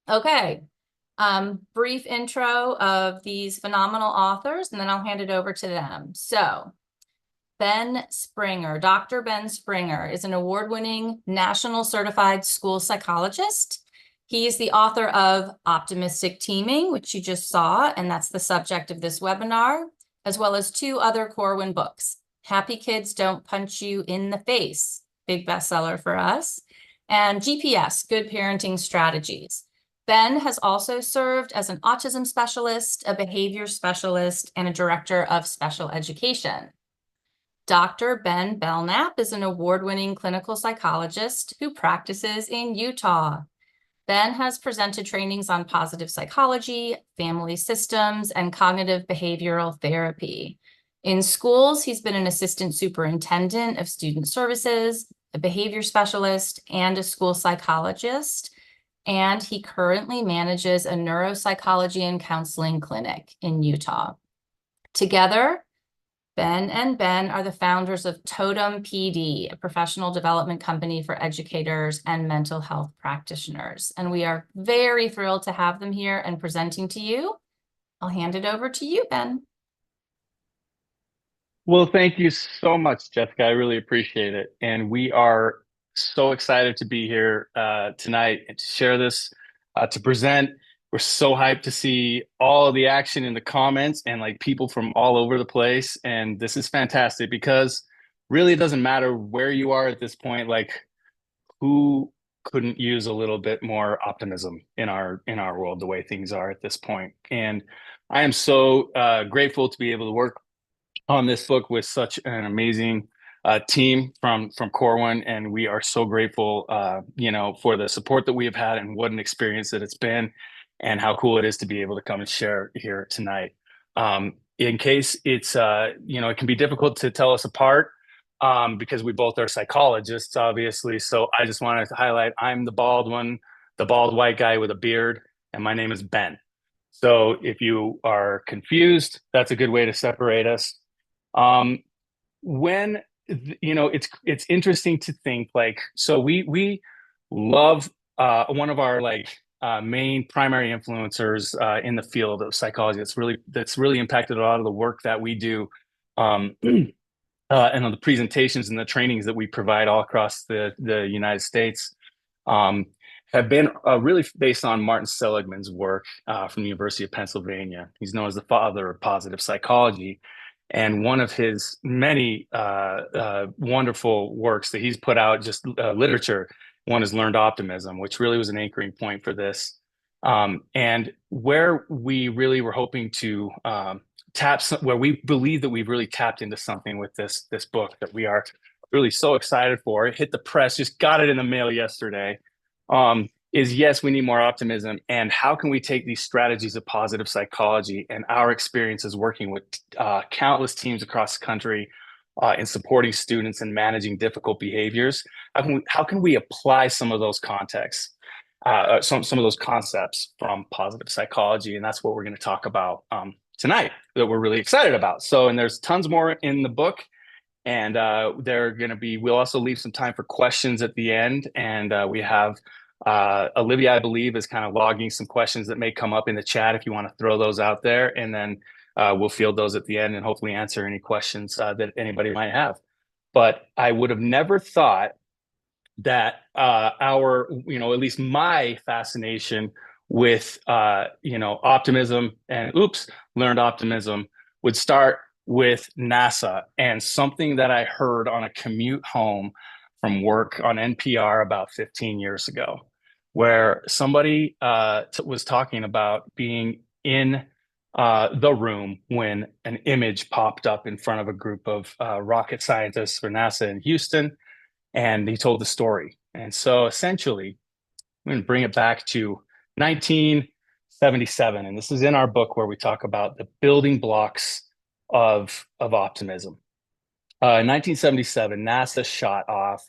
Okay. Brief intro of these phenomenal authors, and then I'll hand it over to them. So, Ben Springer, Dr. Ben Springer is an award-winning national certified school psychologist. He is the author of Optimistic Teaming, which you just saw, and that's the subject of this webinar, as well as two other Corwin books. Happy Kids Don't Punch You in the Face, big bestseller for us, and GPS, Good Parenting Strategies. Ben has also served as an autism specialist, a behavior specialist, and a director of special education. Dr. Ben Belnap is an award-winning clinical psychologist who practices in Utah. Ben has presented trainings on positive psychology, family systems, and cognitive behavioral therapy. In schools, he's been an assistant superintendent of student services, a behavior specialist, and a school psychologist. And he currently manages a neuropsychology and counseling clinic in Utah. Together, Ben and Ben are the founders of Totem PD, a professional development company for educators and mental health practitioners. And we are very thrilled to have them here and presenting to you. I'll hand it over to you, Ben. Well, thank you so much, Jessica. I really appreciate it. And we are so excited to be here tonight and to share this, to present. We're so hyped to see all of the action in the comments and like people from all over the place. And this is fantastic because really it doesn't matter where you are at this point. Like, who couldn't use a little bit more optimism in our world, the way things are at this point? And I am so grateful to be able to work on this book with such an amazing team from Corwin, and we are so grateful, for the support that we have had and what an experience that it's been, and how cool it is to be able to come and share here tonight. In case it's, it can be difficult to tell us apart because we both are psychologists, obviously. So I just wanted to highlight I'm the bald one, the bald white guy with a beard, and my name is Ben. So if you are confused, that's a good way to separate us. Um, when it's interesting to think like, so we love one of our main primary influencers in the field of psychology that's really impacted a lot of the work that we do, and on the presentations and the trainings that we provide all across the United States, um, have been really based on Martin Seligman's work from the University of Pennsylvania. He's known as the father of positive psychology. And one of his many wonderful works that he's put out, just literature, one is Learned Optimism, which really was an anchoring point for this. And where we really were hoping to where we believe that we've really tapped into something with this book that we are really so excited for. It hit the press, just got it in the mail yesterday. Is yes, we need more optimism. And how can we take these strategies of positive psychology and our experiences working with countless teams across the country in supporting students and managing difficult behaviors? How can we apply some of those contexts, some of those concepts from positive psychology? And that's what we're going to talk about tonight that we're really excited about. So, and there's tons more in the book. And we'll also leave some time for questions at the end. And we have Olivia, I believe, is kind of logging some questions that may come up in the chat if you want to throw those out there. And then we'll field those at the end and hopefully answer any questions that anybody might have. But I would have never thought that at least my fascination with, optimism and learned optimism would start with NASA and something that I heard on a commute home from work on NPR about 15 years ago, where somebody was talking about being in the room when an image popped up in front of a group of rocket scientists for NASA in Houston, and he told the story. And so essentially, I'm going to bring it back to 1977, and this is in our book where we talk about the building blocks of optimism. In 1977, NASA shot off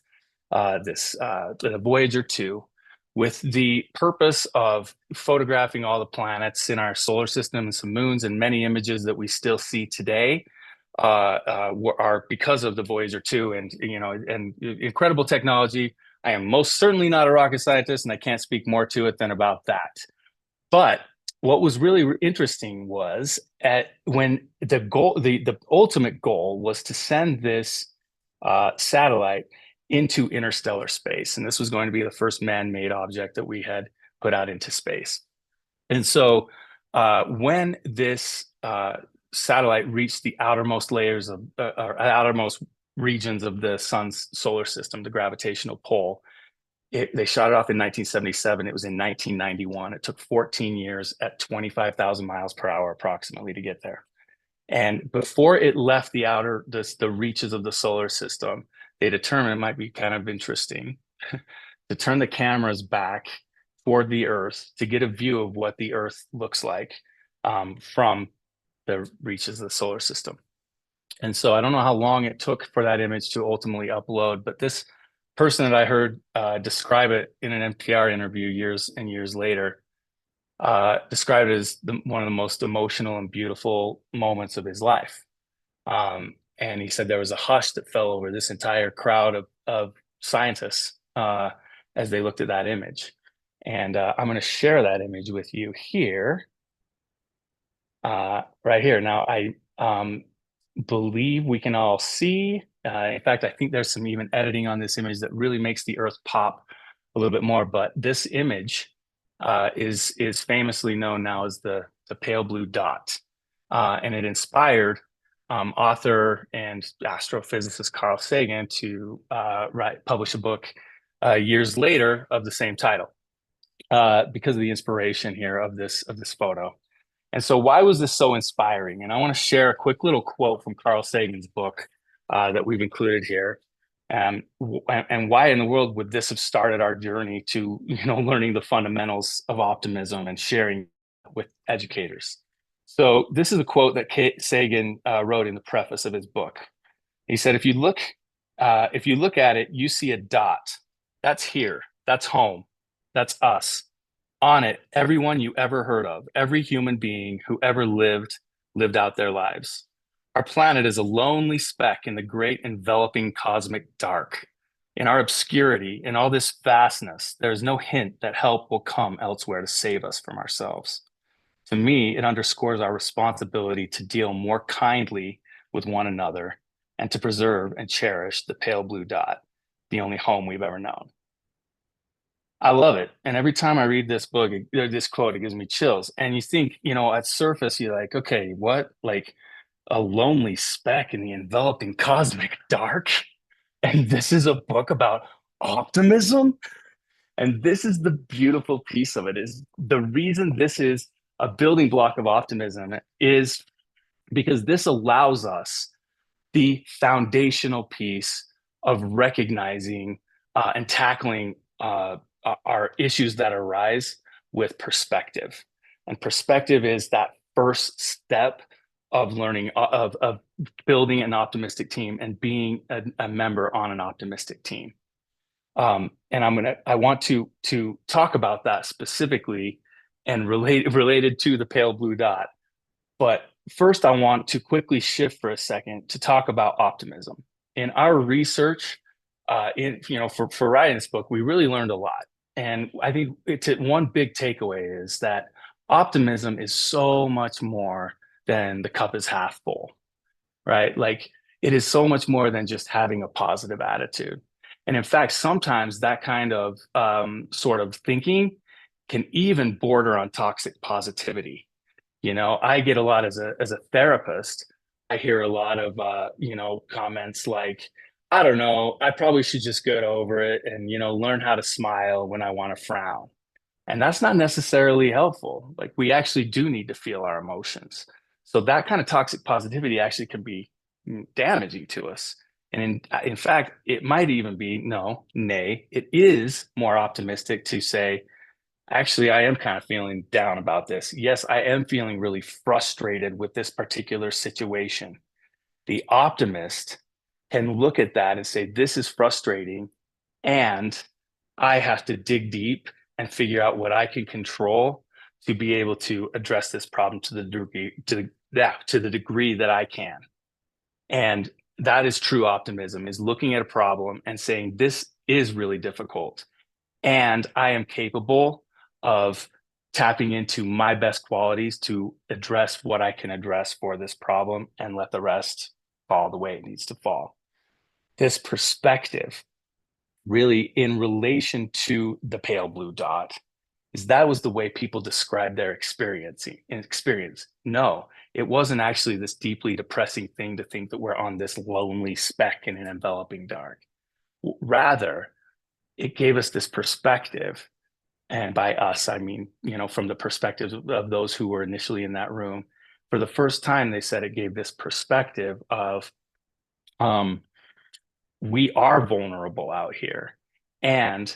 the Voyager 2 with the purpose of photographing all the planets in our solar system and some moons and many images that we still see today. are because of the Voyager 2 and incredible technology. I am most certainly not a rocket scientist, and I can't speak more to it than about that. But what was really interesting was when the ultimate goal was to send this satellite into interstellar space, and this was going to be the first man-made object that we had put out into space. And so when this satellite reached the outermost layers of or outermost regions of the sun's solar system, the gravitational pull, they shot it off in 1977. It was in 1991. It took 14 years at 25,000 miles per hour approximately to get there. And before it left the reaches of the solar system, they determined it might be kind of interesting to turn the cameras back toward the Earth to get a view of what the Earth looks like from the reaches of the solar system. And so I don't know how long it took for that image to ultimately upload, but this person that I heard describe it in an NPR interview years and years later described it as one of the most emotional and beautiful moments of his life. And he said there was a hush that fell over this entire crowd of scientists as they looked at that image. And I'm going to share that image with you here, right here. Now, I believe we can all see. In fact, I think there's some even editing on this image that really makes the Earth pop a little bit more. But this image is famously known now as the pale blue dot, and it inspired author and astrophysicist Carl Sagan to publish a book years later of the same title because of the inspiration here of this photo. And so, why was this so inspiring? And I want to share a quick little quote from Carl Sagan's book that we've included here. And why in the world would this have started our journey to, learning the fundamentals of optimism and sharing with educators? So this is a quote that Sagan wrote in the preface of his book. He said, if you look at it, you see a dot. That's here. That's home. That's us. On it, everyone you ever heard of, every human being who ever lived out their lives. Our planet is a lonely speck in the great enveloping cosmic dark. In our obscurity, in all this vastness, there is no hint that help will come elsewhere to save us from ourselves. To me, it underscores our responsibility to deal more kindly with one another and to preserve and cherish the pale blue dot, the only home we've ever known. I love it. And every time I read this book, this quote, it gives me chills. And you think, at surface, you're like, okay, what? Like a lonely speck in the enveloping cosmic dark? And this is a book about optimism? And this is the beautiful piece of it, is the reason this is a building block of optimism is because this allows us the foundational piece of recognizing and tackling are issues that arise with perspective. And perspective is that first step of learning, of building an optimistic team and being a member on an optimistic team. And I want to talk about that specifically and related to the pale blue dot. But first, I want to quickly shift for a second to talk about optimism. In our research, for writing this book, we really learned a lot. And I think one big takeaway is that optimism is so much more than the cup is half full, right? Like it is so much more than just having a positive attitude. And in fact, sometimes that kind of sort of thinking can even border on toxic positivity. I get a lot as a therapist. I hear a lot of comments like, I don't know, I probably should just get over it and learn how to smile when I want to frown. And that's not necessarily helpful. Like we actually do need to feel our emotions. So that kind of toxic positivity actually can be damaging to us. And in fact, it might even be nay, it is more optimistic to say, actually, I am kind of feeling down about this. Yes, I am feeling really frustrated with this particular situation. The optimist can look at that and say, this is frustrating, and I have to dig deep and figure out what I can control to be able to address this problem to the degree that I can. And that is true optimism, is looking at a problem and saying, this is really difficult. And I am capable of tapping into my best qualities to address what I can address for this problem and let the rest fall the way it needs to fall. This perspective, really in relation to the pale blue dot, is that was the way people described their experience. No, it wasn't actually this deeply depressing thing to think that we're on this lonely speck in an enveloping dark. Rather, it gave us this perspective. And by us, I mean, from the perspectives of those who were initially in that room. For the first time, they said it gave this perspective of we are vulnerable out here. And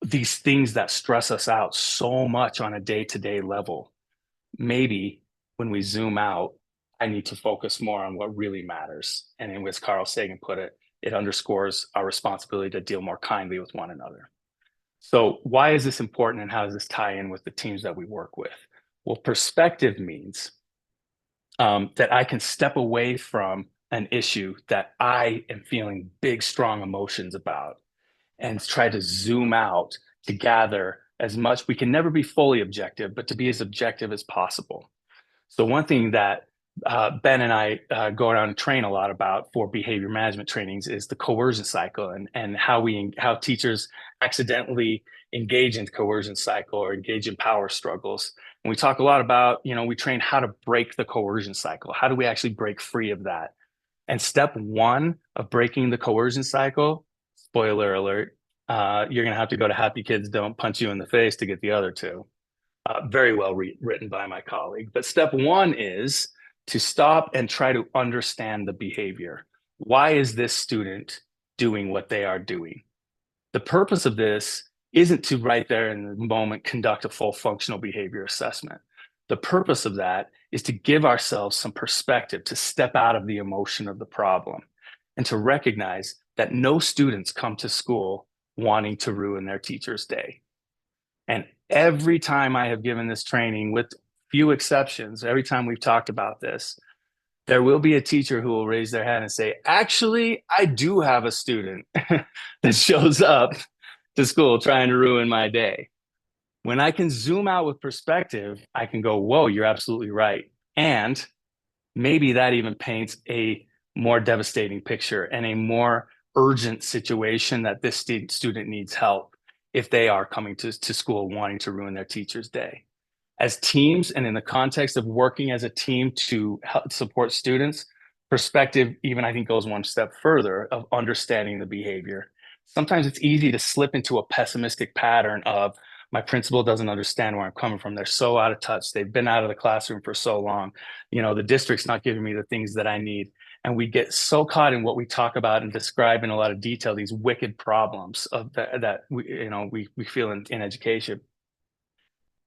these things that stress us out so much on a day-to-day level, maybe when we zoom out, I need to focus more on what really matters. And in which Carl Sagan put it, it underscores our responsibility to deal more kindly with one another. So why is this important and how does this tie in with the teams that we work with? Well, perspective means that I can step away from an issue that I am feeling big, strong emotions about and try to zoom out to gather as much. We can never be fully objective, but to be as objective as possible. So one thing that Ben and I go around and train a lot about for behavior management trainings is the coercion cycle and how teachers accidentally engage in coercion cycle or engage in power struggles. And we talk a lot about, we train how to break the coercion cycle. How do we actually break free of that? And step one of breaking the coercion cycle, spoiler alert, you're going to have to go to Happy Kids Don't Punch You in the Face to get the other two. Very well written by my colleague. But step one is to stop and try to understand the behavior. Why is this student doing what they are doing? The purpose of this isn't to right there in the moment conduct a full functional behavior assessment. The purpose of that is to give ourselves some perspective, to step out of the emotion of the problem and to recognize that no students come to school wanting to ruin their teacher's day. And every time I have given this training, with few exceptions, every time we've talked about this, there will be a teacher who will raise their hand and say, actually, I do have a student that shows up to school trying to ruin my day. When I can zoom out with perspective, I can go, whoa, you're absolutely right. And maybe that even paints a more devastating picture and a more urgent situation that this student needs help if they are coming to school wanting to ruin their teacher's day. As teams and in the context of working as a team to help support students, perspective even I think goes one step further of understanding the behavior. Sometimes it's easy to slip into a pessimistic pattern of my principal doesn't understand where I'm coming from. They're so out of touch. They've been out of the classroom for so long. The district's not giving me the things that I need. And we get so caught in what we talk about and describe in a lot of detail, these wicked problems of that we feel in education.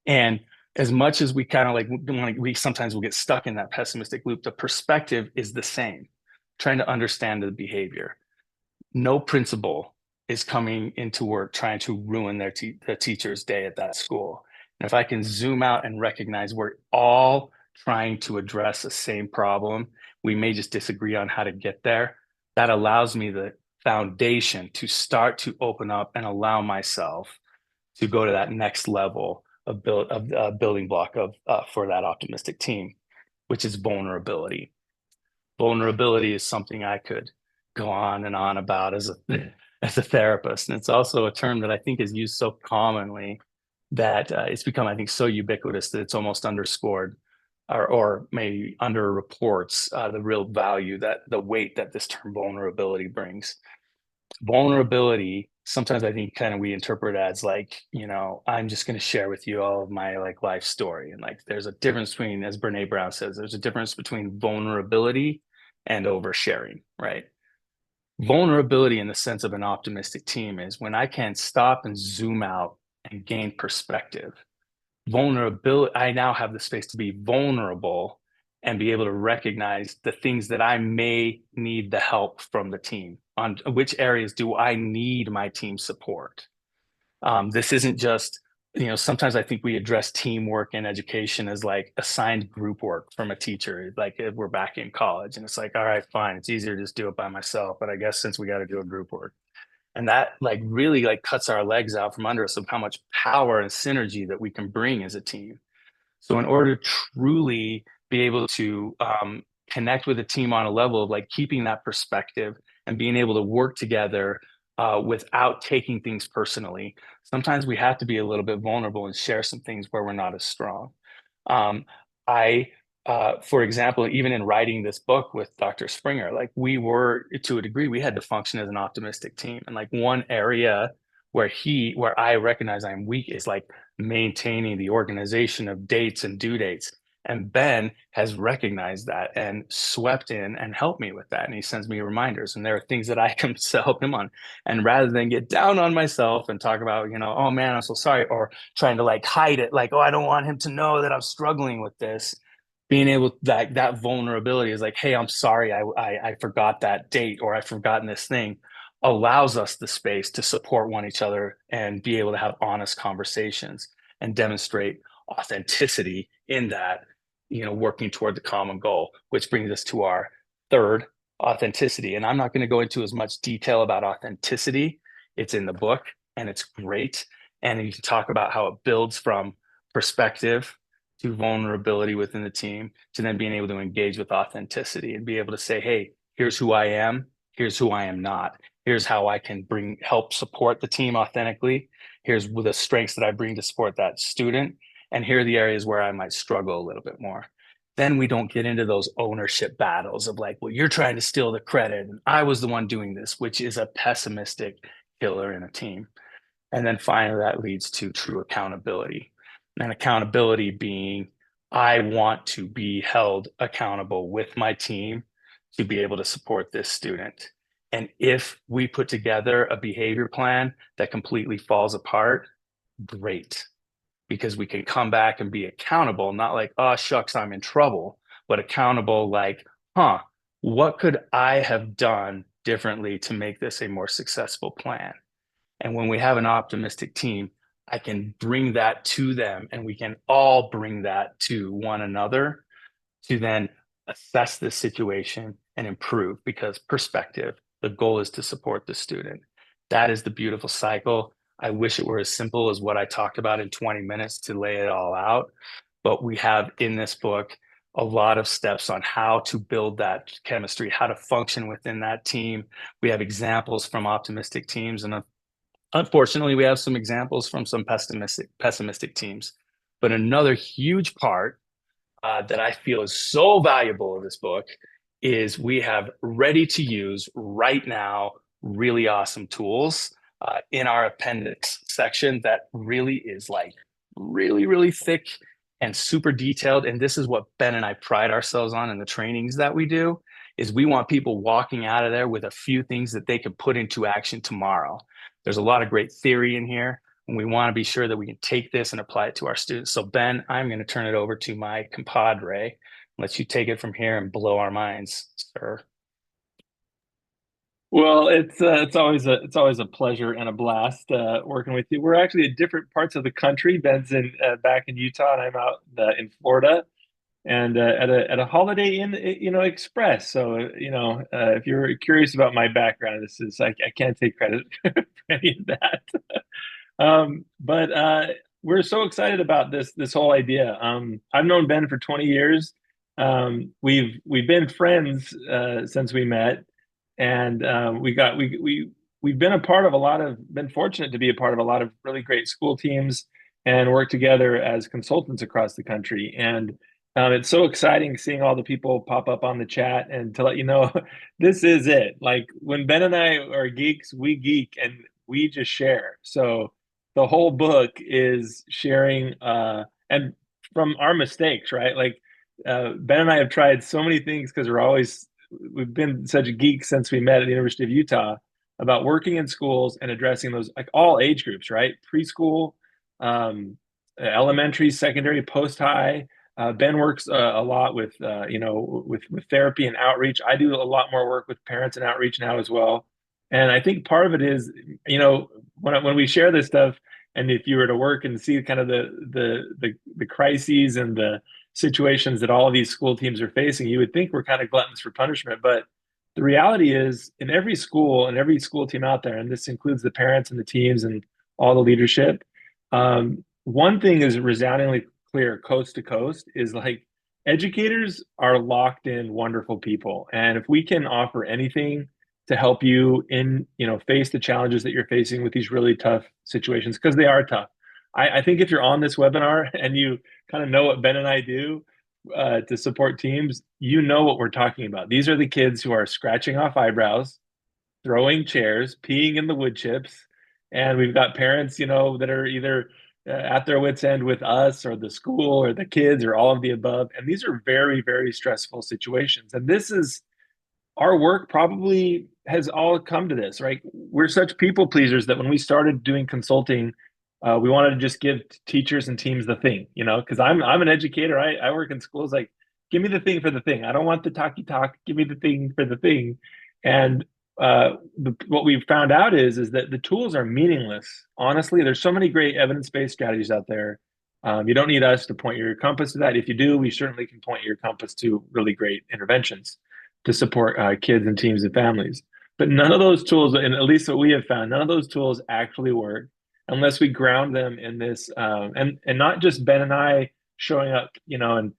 And as much as we kind of like, we sometimes will get stuck in that pessimistic loop, the perspective is the same, trying to understand the behavior. No principal is coming into work trying to ruin the teacher's day at that school. And if I can zoom out and recognize we're all trying to address the same problem, we may just disagree on how to get there. That allows me the foundation to start to open up and allow myself to go to that next level of building block for that optimistic team, which is vulnerability. Vulnerability is something I could go on and on about as a therapist, and it's also a term that I think is used so commonly that it's become, I think, so ubiquitous that it's almost underscored or maybe under reports the real value, that the weight that this term vulnerability brings. Vulnerability, sometimes I think kind of we interpret as like, I'm just going to share with you all of my like life story. And like, there's a difference between, as Brene Brown says, there's a difference between vulnerability and oversharing, right? Vulnerability in the sense of an optimistic team is when I can stop and zoom out and gain perspective. Vulnerability, I now have the space to be vulnerable and be able to recognize the things that I may need the help from the team. On which areas do I need my team support? This isn't just sometimes I think we address teamwork in education as like assigned group work from a teacher. Like if we're back in college and it's like, all right, fine, it's easier to just do it by myself. But I guess since we got to do a group work, and that like really like cuts our legs out from under us of how much power and synergy that we can bring as a team. So in order to truly be able to connect with a team on a level of like keeping that perspective and being able to work together without taking things personally, sometimes we have to be a little bit vulnerable and share some things where we're not as strong. Um, I, for example, even in writing this book with Dr. Springer, like we were to a degree, we had to function as an optimistic team. And like one area where I recognize I'm weak is like maintaining the organization of dates and due dates. And Ben has recognized that and swept in and helped me with that. And he sends me reminders. And there are things that I can help him on. And rather than get down on myself and talk about, oh man, I'm so sorry, or trying to like hide it, like, oh, I don't want him to know that I'm struggling with this. Being able that vulnerability is like, hey, I'm sorry, I forgot that date or I've forgotten this thing, allows us the space to support one each other and be able to have honest conversations and demonstrate authenticity in that, working toward the common goal, which brings us to our third, authenticity. And I'm not going to go into as much detail about authenticity. It's in the book and it's great. And you can talk about how it builds from perspective to vulnerability within the team to then being able to engage with authenticity and be able to say, hey, here's who I am. Here's who I am not. Here's how I can help support the team authentically. Here's the strengths that I bring to support that student. And here are the areas where I might struggle a little bit more. Then we don't get into those ownership battles of like, well, you're trying to steal the credit and I was the one doing this, which is a pessimistic killer in a team. And then finally, that leads to true accountability. And accountability being, I want to be held accountable with my team to be able to support this student. And if we put together a behavior plan that completely falls apart, great, because we can come back and be accountable, not like, oh, shucks, I'm in trouble, but accountable like, what could I have done differently to make this a more successful plan? And when we have an optimistic team, I can bring that to them and we can all bring that to one another to then assess the situation and improve because perspective, the goal is to support the student. That is the beautiful cycle. I wish it were as simple as what I talked about in 20 minutes to lay it all out. But we have in this book a lot of steps on how to build that chemistry, how to function within that team. We have examples from optimistic teams and unfortunately, we have some examples from some pessimistic teams. But another huge part that I feel is so valuable of this book is we have ready to use right now really awesome tools in our appendix section that really is like really, really thick and super detailed. And this is what Ben and I pride ourselves on in the trainings that we do is we want people walking out of there with a few things that they can put into action tomorrow. There's a lot of great theory in here, and we want to be sure that we can take this and apply it to our students. So Ben, I'm going to turn it over to my compadre. Let you take it from here and blow our minds, sir. Well, it's always a pleasure and a blast working with you. We're actually at different parts of the country. Ben's in back in Utah, and I'm out in Florida, and at a Holiday Inn, Express. So if you're curious about my background, this is I can't take credit for any of that. But we're so excited about this whole idea. I've known Ben for 20 years. We've been friends since we met, and we've been a part of been fortunate to be a part of a lot of really great school teams and work together as consultants across the country. And it's so exciting seeing all the people pop up on the chat and to let you know this is it. Like when Ben and I are geeks, we geek and we just share. So the whole book is sharing and from our mistakes, right? Like Ben and I have tried so many things because we've been such geeks since we met at the University of Utah about working in schools and addressing those like all age groups, right? Preschool, elementary, secondary, post high. Ben works a lot with with therapy and outreach. I do a lot more work with parents and outreach now as well. And I think part of it is, when we share this stuff, And if you were to work and see kind of the crises and the situations that all of these school teams are facing, you would think we're kind of gluttons for punishment. But the reality is, in every school and every school team out there, and this includes the parents and the teams and all the leadership, one thing is resoundingly clear, coast to coast, is like educators are locked in wonderful people. And if we can offer anything to help you in, face the challenges that you're facing with these really tough situations, because they are tough. I think if you're on this webinar and you kind of know what Ben and I do to support teams, you know what we're talking about. These are the kids who are scratching off eyebrows, throwing chairs, peeing in the wood chips. And we've got parents, that are either at their wits' end with us or the school or the kids or all of the above. And these are very, very stressful situations. And this is our work probably has all come to this, right? We're such people pleasers that when we started doing consulting, we wanted to just give teachers and teams the thing, because I'm an educator. I work in schools. Like, give me the thing for the thing. I don't want the talky talk. Give me the thing for the thing. And what we've found out is that the tools are meaningless. Honestly, there's so many great evidence-based strategies out there. You don't need us to point your compass to that. If you do, we certainly can point your compass to really great interventions to support kids and teams and families. But none of those tools, and at least what we have found, none of those tools actually work unless we ground them in this, and not just Ben and I showing up, and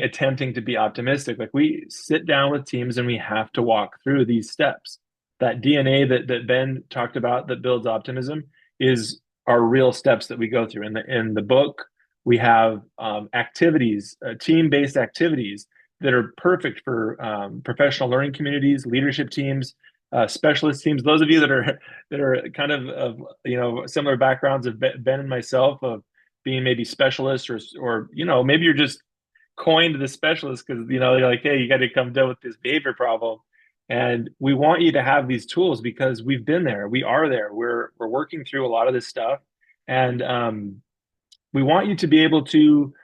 attempting to be optimistic. Like, we sit down with teams and we have to walk through these steps. That DNA that Ben talked about that builds optimism is our real steps that we go through. In the book, we have activities, team-based activities that are perfect for professional learning communities, leadership teams, specialist teams. Those of you that are kind of similar backgrounds of Ben and myself, of being maybe specialists, or maybe you're just coined the specialist because you're like, hey, you got to come deal with this behavior problem. And we want you to have these tools because we've been there, we are there, we're working through a lot of this stuff, and we want you to be able to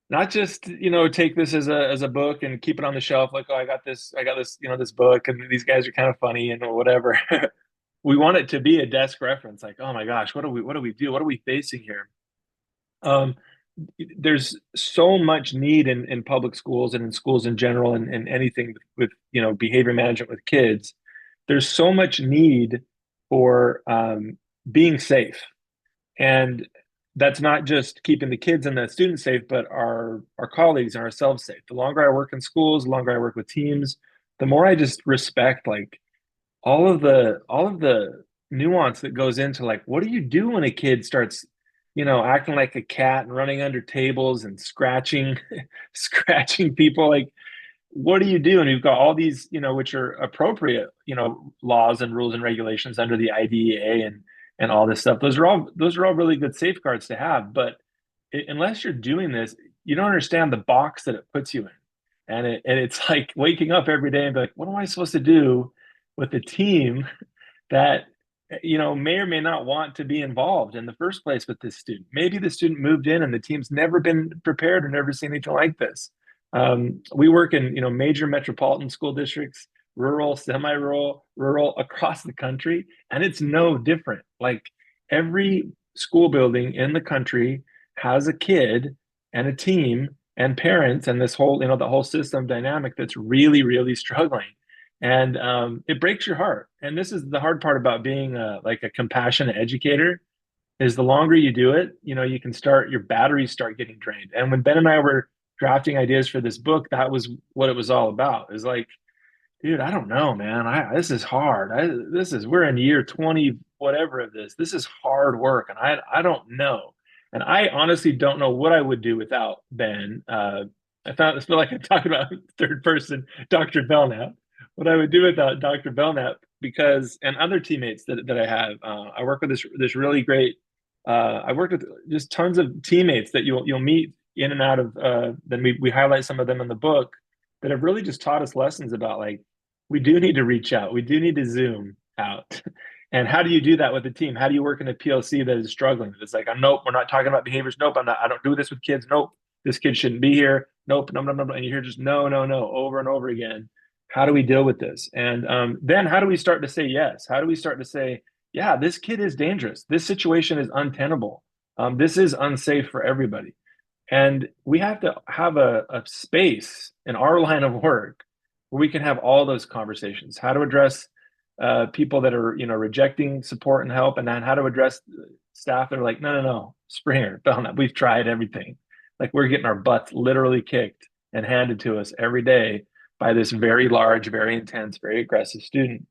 not just take this as a book and keep it on the shelf like, oh, I got this this book and these guys are kind of funny and whatever. We want it to be a desk reference, like, oh my gosh, what do we do, what are we facing here? There's so much need in public schools and in schools in general, and anything with behavior management with kids. There's so much need for being safe, and that's not just keeping the kids and the students safe, but our colleagues and ourselves safe. The longer I work in schools, the longer I work with teams, the more I just respect like all of the nuance that goes into, like, what do you do when a kid starts acting like a cat and running under tables and scratching scratching people? Like, what do you do? And we've got all these, which are appropriate, laws and rules and regulations under the IDEA and all this stuff. Those are all really good safeguards to have. But unless you're doing this, you don't understand the box that it puts you in. And it's like waking up every day and be like, what am I supposed to do with a team that may or may not want to be involved in the first place with this student? Maybe the student moved in and the team's never been prepared or never seen anything like this. We work in major metropolitan school districts, rural, semi-rural, rural, across the country, and it's no different. Like, every school building in the country has a kid and a team and parents and this whole the whole system dynamic that's really, really struggling. And it breaks your heart. And this is the hard part about being like a compassionate educator, is the longer you do it, you can your batteries start getting drained. And when Ben and I were drafting ideas for this book, that was what it was all about. Is like, dude, I don't know, man. This is hard. We're in year 20, whatever of this. This is hard work. And I don't know. And I honestly don't know what I would do without Ben. I feel like I'm talking about third person, Dr. Belnap. What I would do without Dr. Belnap, and other teammates that I have. I work with this really great, I worked with just tons of teammates that you'll meet in and out of, then we highlight some of them in the book, that have really just taught us lessons about, like, we do need to reach out. We do need to zoom out. And how do you do that with a team? How do you work in a PLC that is struggling? It's like, nope, we're not talking about behaviors. Nope, I don't do this with kids. Nope, this kid shouldn't be here. Nope, no. And you hear just no, over and over again. How do we deal with this? And then how do we start to say yes? How do we start to say, yeah, this kid is dangerous. This situation is untenable. This is unsafe for everybody. And we have to have a space in our line of work where we can have all those conversations. How to address people that are, rejecting support and help, and then how to address staff that are like, no, no, no, Springer, Belnap, we've tried everything. Like we're getting our butts literally kicked and handed to us every day by this very large, very intense, very aggressive student.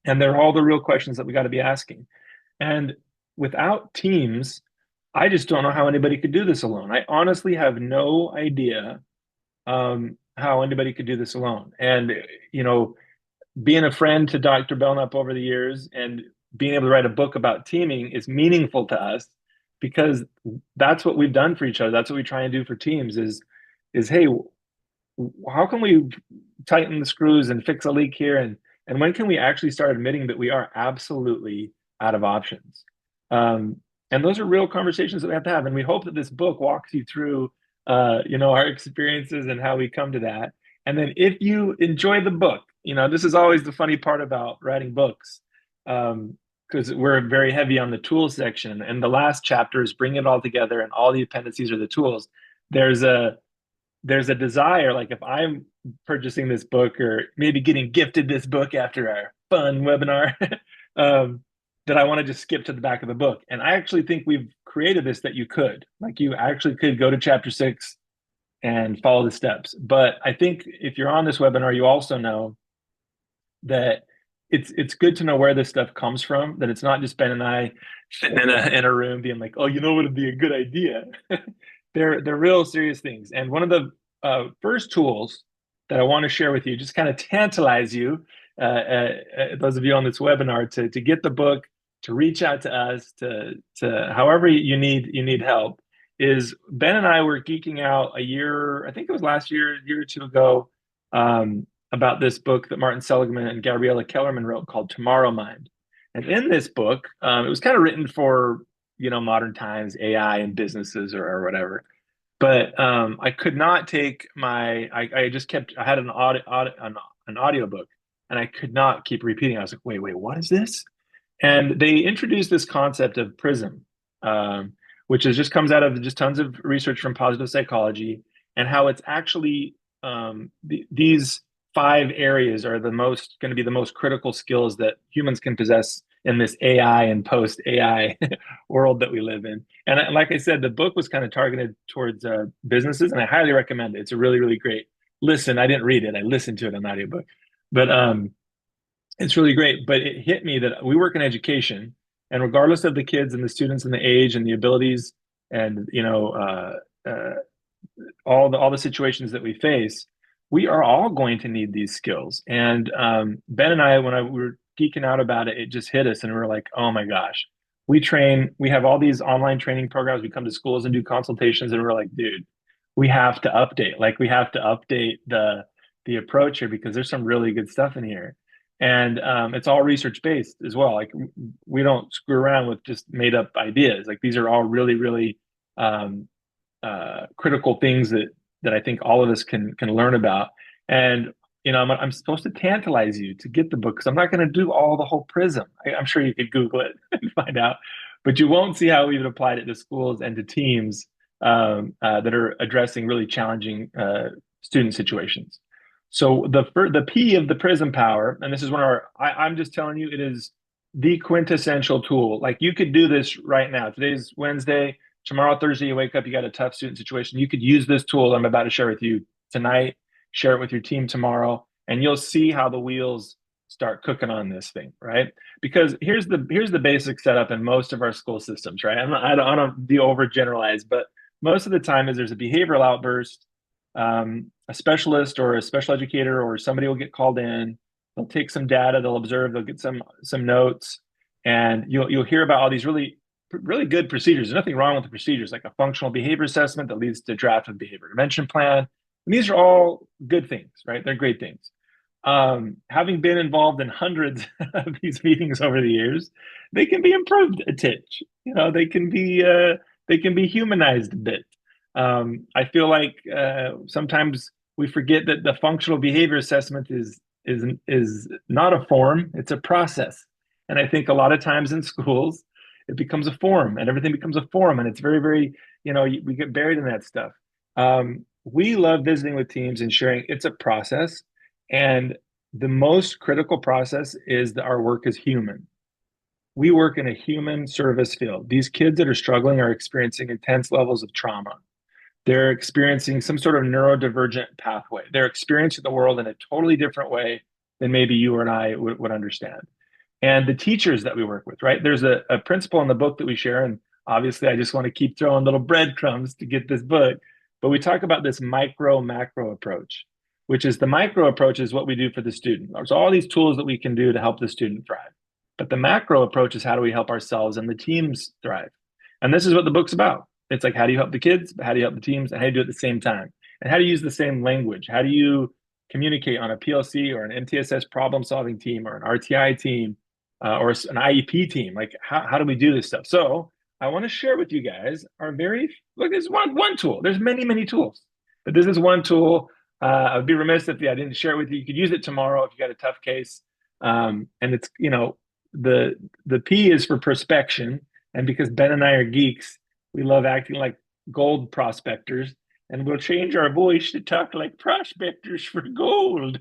And they're all the real questions that we got to be asking. And without teams, I just don't know how anybody could do this alone. I honestly have no idea how anybody could do this alone. And, being a friend to Dr. Belnap over the years and being able to write a book about teaming is meaningful to us because that's what we've done for each other. That's what we try and do for teams is hey, how can we tighten the screws and fix a leak here? And when can we actually start admitting that we are absolutely out of options? And those are real conversations that we have to have. And we hope that this book walks you through, our experiences and how we come to that. And then if you enjoy the book, this is always the funny part about writing books, because we're very heavy on the tools section. And the last chapter is bring it all together, and all the appendices are the tools. There's a desire, like if I'm purchasing this book or maybe getting gifted this book after our fun webinar, that I want to just skip to the back of the book. And I actually think we've created this that you actually could go to chapter 6 and follow the steps. But I think if you're on this webinar, you also know that it's good to know where this stuff comes from, that it's not just Ben and I sitting in a room being like, oh, what would be a good idea? They're real serious things. And one of the first tools that I want to share with you, just kind of tantalize you, those of you on this webinar, to get the book, to reach out to us, to however you need help, is Ben and I were geeking out a year, I think it was last year, a year or two ago, about this book that Martin Seligman and Gabriella Kellerman wrote called Tomorrow Mind. And in this book, it was kind of written for, modern times, AI and businesses or whatever. But I could not take I just kept, I had an audio book, and I could not keep repeating. I was like, wait, what is this? And they introduced this concept of prism, which just comes out of just tons of research from positive psychology, and how it's actually these 5 areas are going to be the most critical skills that humans can possess in this AI and post-AI world that we live in. And like I said, the book was kind of targeted towards businesses, and I highly recommend it. It's a really, really great listen. I didn't read it. I listened to it on audiobook. But it's really great. But it hit me that we work in education, and regardless of the kids and the students and the age and the abilities and, all the situations that we face, we are all going to need these skills. And Ben and I, when we were geeking out about it, it just hit us, and we were like, oh my gosh, we have all these online training programs. We come to schools and do consultations, and we're like, dude, we have to update. Like, we have to update the approach here, because there's some really good stuff in here. And it's all research based as well. Like, we don't screw around with just made up ideas. Like, these are all really, really critical things that I think all of us can learn about. And I'm supposed to tantalize you to get the book, because I'm not going to do the whole prism. I'm sure you could Google it and find out, but you won't see how we've applied it to schools and to teams that are addressing really challenging student situations. So the P of the prism power, and this is I'm just telling you, it is the quintessential tool. Like, you could do this right now. Today's Wednesday. Tomorrow, Thursday, you wake up, you got a tough student situation. You could use this tool I'm about to share with you tonight, share it with your team tomorrow, and you'll see how the wheels start cooking on this thing, right? Because here's the basic setup in most of our school systems, right? I don't be overgeneralized, but most of the time is there's a behavioral outburst, a specialist or a special educator or somebody will get called in. They'll take some data, they'll observe, they'll get some notes, and you'll hear about all these really good procedures. There's nothing wrong with the procedures, like a functional behavior assessment that leads to draft of behavior intervention plan. And these are all good things, right? They're great things. Having been involved in hundreds of these meetings over the years, they can be improved a titch. They can be humanized a bit. I feel like sometimes we forget that the functional behavior assessment is not a form; it's a process. And I think a lot of times in schools, it becomes a forum, and everything becomes a forum, and it's very, very, we get buried in that stuff. We love visiting with teams and sharing. It's a process, and the most critical process is that our work is human. We work in a human service field. These kids that are struggling are experiencing intense levels of trauma. They're experiencing some sort of neurodivergent pathway. They're experiencing the world in a totally different way than maybe you or I would understand. And the teachers that we work with, right? There's a principle in the book that we share, and obviously I just want to keep throwing little breadcrumbs to get this book, but we talk about this micro macro approach, which is the micro approach is what we do for the student. There's all these tools that we can do to help the student thrive. But the macro approach is how do we help ourselves and the teams thrive? And this is what the book's about. It's like, how do you help the kids? How do you help the teams? And how do you do it at the same time? And how do you use the same language? How do you communicate on a PLC or an MTSS problem solving team or an RTI team or an IEP team? Like, how do we do this stuff? So I want to share with you guys our look, there's one tool. There's many, many tools, but this is one tool. I would be remiss if I didn't share it with you. You could use it tomorrow if you got a tough case. And it's, the P is for prospection. And because Ben and I are geeks, we love acting like gold prospectors, and we'll change our voice to talk like prospectors for gold.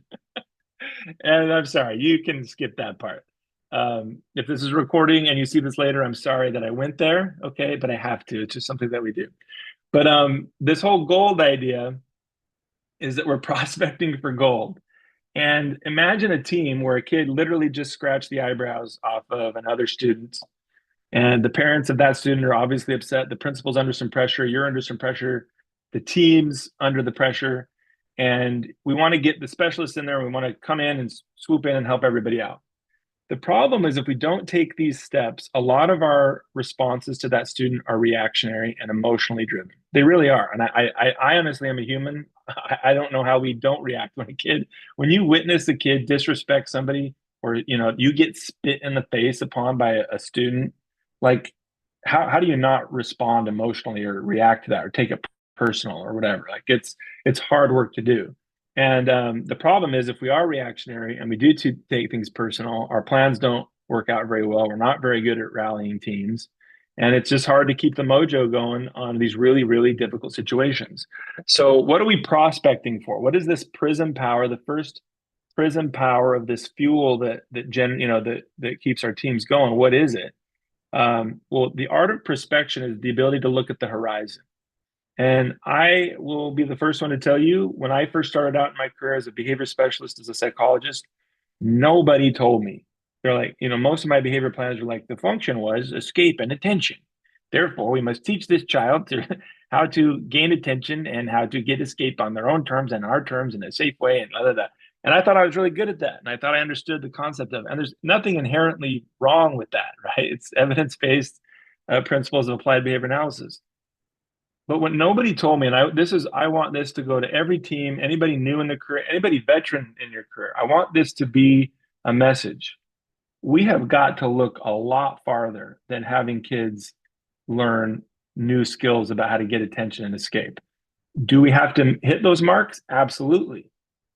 And I'm sorry, you can skip that part. If this is recording and you see this later, I'm sorry that I went there, okay? But I have to, it's just something that we do. But this whole gold idea is that we're prospecting for gold. And imagine a team where a kid literally just scratched the eyebrows off of another student. And the parents of that student are obviously upset. The principal's under some pressure. You're under some pressure. The team's under the pressure. And we want to get the specialists in there. We want to come in and swoop in and help everybody out. The problem is if we don't take these steps, a lot of our responses to that student are reactionary and emotionally driven. They really are. And I honestly am a human. I don't know how we don't react when you witness a kid disrespect somebody, or you get spit in the face upon by a student. Like, how do you not respond emotionally or react to that or take it personal or whatever? Like, it's hard work to do. And the problem is if we are reactionary and we do take things personal, our plans don't work out very well. We're not very good at rallying teams. And it's just hard to keep the mojo going on these really, really difficult situations. So what are we prospecting for? What is this prism power, the first prism power of this fuel that keeps our teams going? What is it? Well, the art of prospection is the ability to look at the horizon. And I will be the first one to tell you, when I first started out in my career as a behavior specialist, as a psychologist, nobody told me. They're like, most of my behavior plans were like, the function was escape and attention. Therefore, we must teach this child how to gain attention and how to get escape on their own terms and our terms in a safe way and blah, blah, blah. And I thought I was really good at that. And I thought I understood the concept of it. And there's nothing inherently wrong with that, right? It's evidence-based principles of applied behavior analysis. But what nobody told me, and I want this to go to every team, anybody new in the career, anybody veteran in your career. I want this to be a message. We have got to look a lot farther than having kids learn new skills about how to get attention and escape. Do we have to hit those marks? Absolutely.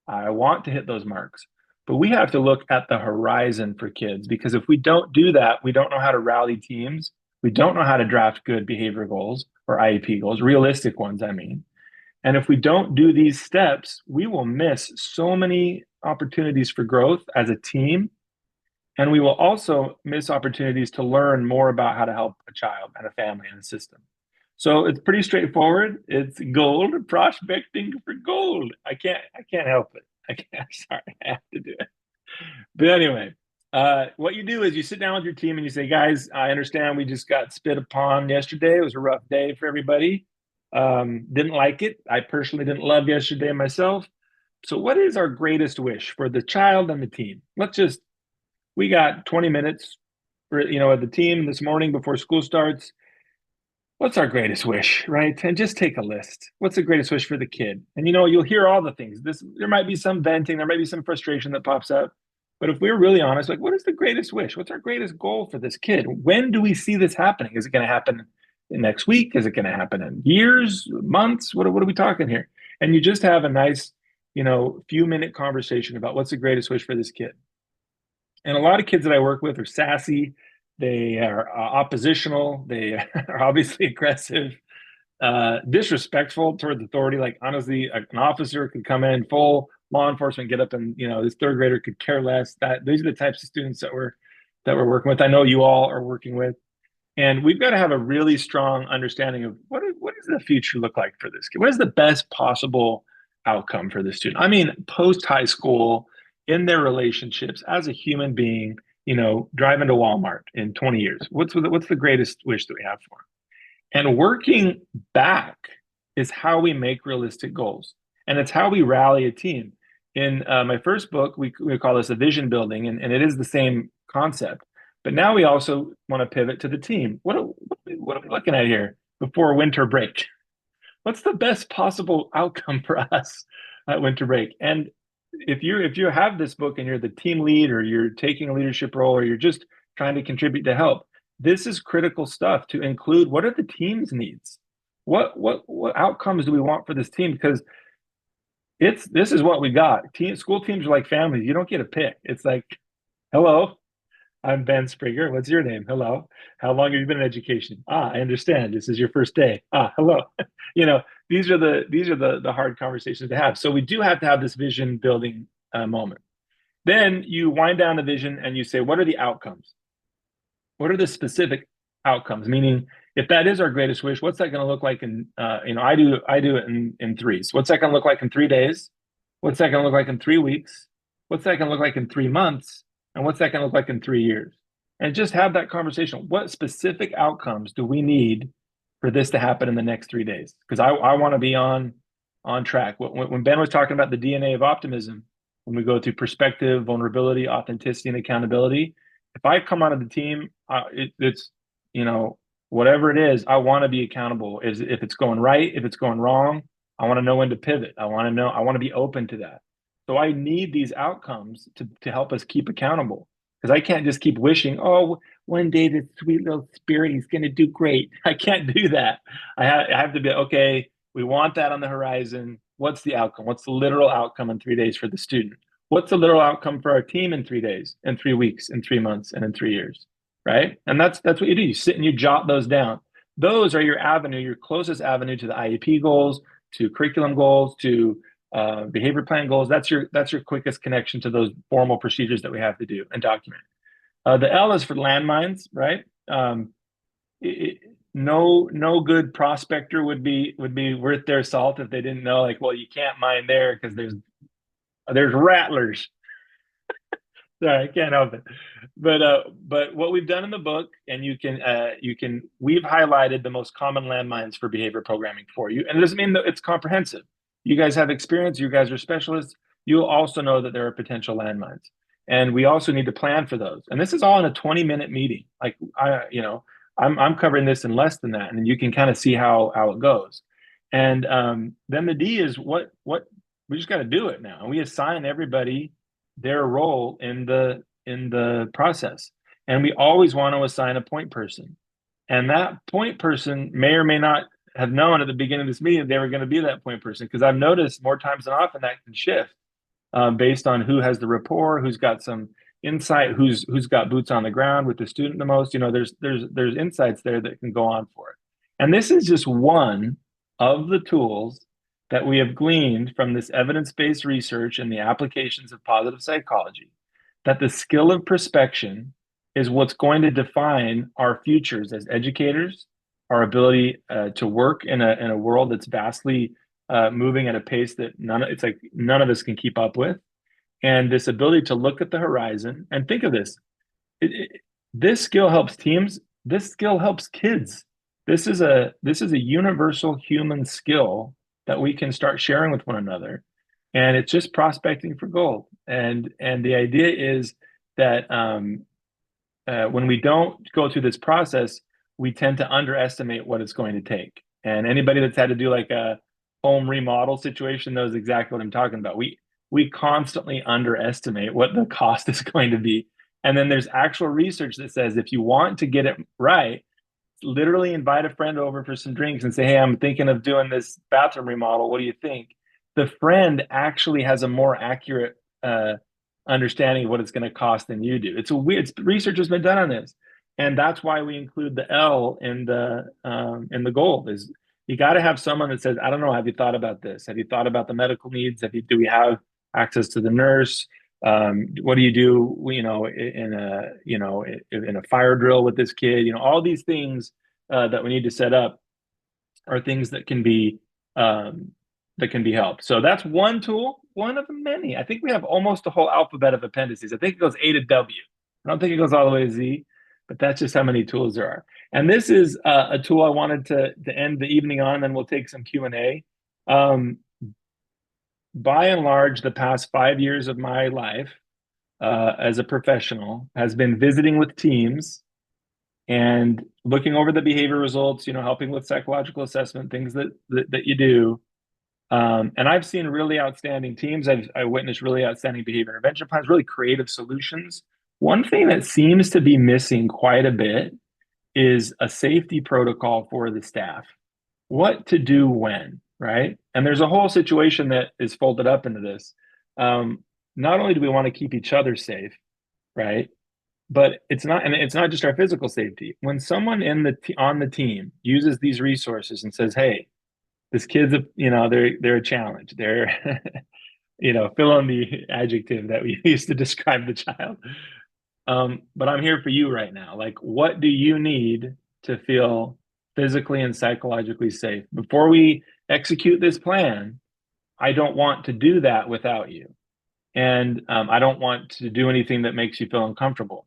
I want to hit those marks. But we have to look at the horizon for kids, because if we don't do that, we don't know how to rally teams. We don't know how to draft good behavior goals or IEP goals, realistic ones, I mean. And if we don't do these steps, we will miss so many opportunities for growth as a team. And we will also miss opportunities to learn more about how to help a child and a family and a system. So it's pretty straightforward. It's gold, prospecting for gold. I can't help it. Sorry, I have to do it. But anyway, what you do is you sit down with your team and you say, guys, I understand we just got spit upon yesterday. It was a rough day for everybody. Didn't like it. I personally didn't love yesterday myself. So what is our greatest wish for the child and the team? We got 20 minutes for, at the team this morning before school starts. What's our greatest wish, right? And just take a list. What's the greatest wish for the kid? And you'll hear all the things. There might be some venting, there might be some frustration that pops up. But if we're really honest, like, what is the greatest wish? What's our greatest goal for this kid? When do we see this happening? Is it going to happen next week? Is it going to happen in years, months? What are we talking here? And you just have a nice, few minute conversation about what's the greatest wish for this kid. And a lot of kids that I work with are sassy. They are oppositional. They are obviously aggressive, disrespectful towards authority. Like honestly, an officer could come in full law enforcement, get up, and this third grader could care less. That these are the types of students that we're working with. I know you all are working with, and we've got to have a really strong understanding of what does the future look like for this kid. What is the best possible outcome for the student? I mean, post high school, in their relationships as a human being, driving to Walmart in 20 years. What's the greatest wish that we have for them? And working back is how we make realistic goals. And it's how we rally a team. In my first book, we call this a vision building, and it is the same concept. But now we also want to pivot to the team. What are we looking at here before winter break? What's the best possible outcome for us at winter break? And if you have this book and you're the team lead, or you're taking a leadership role, or you're just trying to contribute to help, this is critical stuff to include. What are the team's needs? What outcomes do we want for this team? Because this is what we got. School teams are like families. You don't get a pick. It's like, hello, I'm Ben Springer. What's your name? Hello. How long have you been in education? I understand. This is your first day. Hello. These are the hard conversations to have. So we do have to have this vision building moment. Then you wind down the vision and you say, what are the outcomes? What are the specific outcomes? Meaning, if that is our greatest wish, what's that going to look like in, I do it in threes. What's that going to look like in 3 days? What's that going to look like in 3 weeks? What's that going to look like in 3 months? And what's that going to look like in 3 years? And just have that conversation. What specific outcomes do we need for this to happen in the next 3 days? Because I want to be on track. When Ben was talking about the DNA of optimism, when we go through perspective, vulnerability, authenticity, and accountability, if I come onto the team, it's whatever it is, I want to be accountable. If it's going right, if it's going wrong, I want to know when to pivot. I want to be open to that. So I need these outcomes to help us keep accountable, because I can't just keep wishing, oh, one day this sweet little spirit is going to do great. I can't do that. I have to be, okay, we want that on the horizon. What's the outcome? What's the literal outcome in 3 days for the student? What's the literal outcome for our team in 3 days, in 3 weeks, in 3 months, and in 3 years, right? And that's what you do. You sit and you jot those down. Those are your avenue, your closest avenue to the IEP goals, to curriculum goals, to behavior plan goals. That's your quickest connection to those formal procedures that we have to do and document. The L is for landmines, right? No good prospector would be worth their salt if they didn't know, like, well, you can't mine there because there's rattlers. Sorry, I can't help it. But what we've done in the book, and we've highlighted the most common landmines for behavior programming for you. And it doesn't mean that it's comprehensive. You guys have experience, you guys are specialists. You'll also know that there are potential landmines. And we also need to plan for those. And this is all in a 20-minute meeting. Like I'm covering this in less than that, and you can kind of see how it goes. And then the D is what we just got to do it now. And we assign everybody their role in the process. And we always want to assign a point person. And that point person may or may not have known at the beginning of this meeting they were going to be that point person, because I've noticed more times than often that can shift based on who has the rapport, who's got some insight, who's got boots on the ground with the student the most. There's insights there that can go on for it. And this is just one of the tools that we have gleaned from this evidence-based research and the applications of positive psychology, that the skill of prospection is what's going to define our futures as educators, our ability to work in a world that's vastly moving at a pace that none of us can keep up with. And this ability to look at the horizon and think of this. This skill helps teams. This skill helps kids. This is a universal human skill that we can start sharing with one another. And it's just prospecting for gold. And the idea is that when we don't go through this process, we tend to underestimate what it's going to take. And anybody that's had to do like a home remodel situation knows exactly what I'm talking about. We constantly underestimate what the cost is going to be. And then there's actual research that says if you want to get it right, literally invite a friend over for some drinks and say, hey, I'm thinking of doing this bathroom remodel. What do you think? The friend actually has a more accurate understanding of what it's going to cost than you do. It's a weird research has been done on this, and that's why we include the L in the goal. Is you got to have someone that says, I don't know, have you thought about this? Have you thought about the medical needs? Do we have access to the nurse? What do you do, in a fire drill with this kid? All these things that we need to set up are things that can be helped. So that's one tool, one of many. I think we have almost a whole alphabet of appendices. I think it goes A to W. I don't think it goes all the way to Z, but that's just how many tools there are. And this is a tool I wanted to end the evening on, and then we'll take some Q&A. By and large, the past 5 years of my life as a professional has been visiting with teams and looking over the behavior results, helping with psychological assessment, things that you do. And I've seen really outstanding teams. I witnessed really outstanding behavior intervention plans, really creative solutions. One thing that seems to be missing quite a bit is a safety protocol for the staff. What to do when, right? And there's a whole situation that is folded up into this. Not only do we want to keep each other safe, right? But it's not just our physical safety. When someone on the team uses these resources and says, "Hey, this kid's they're a challenge. They're fill in the adjective that we used to describe the child. But I'm here for you right now. Like, what do you need to feel physically and psychologically safe? Before we execute this plan, I don't want to do that without you. And I don't want to do anything that makes you feel uncomfortable."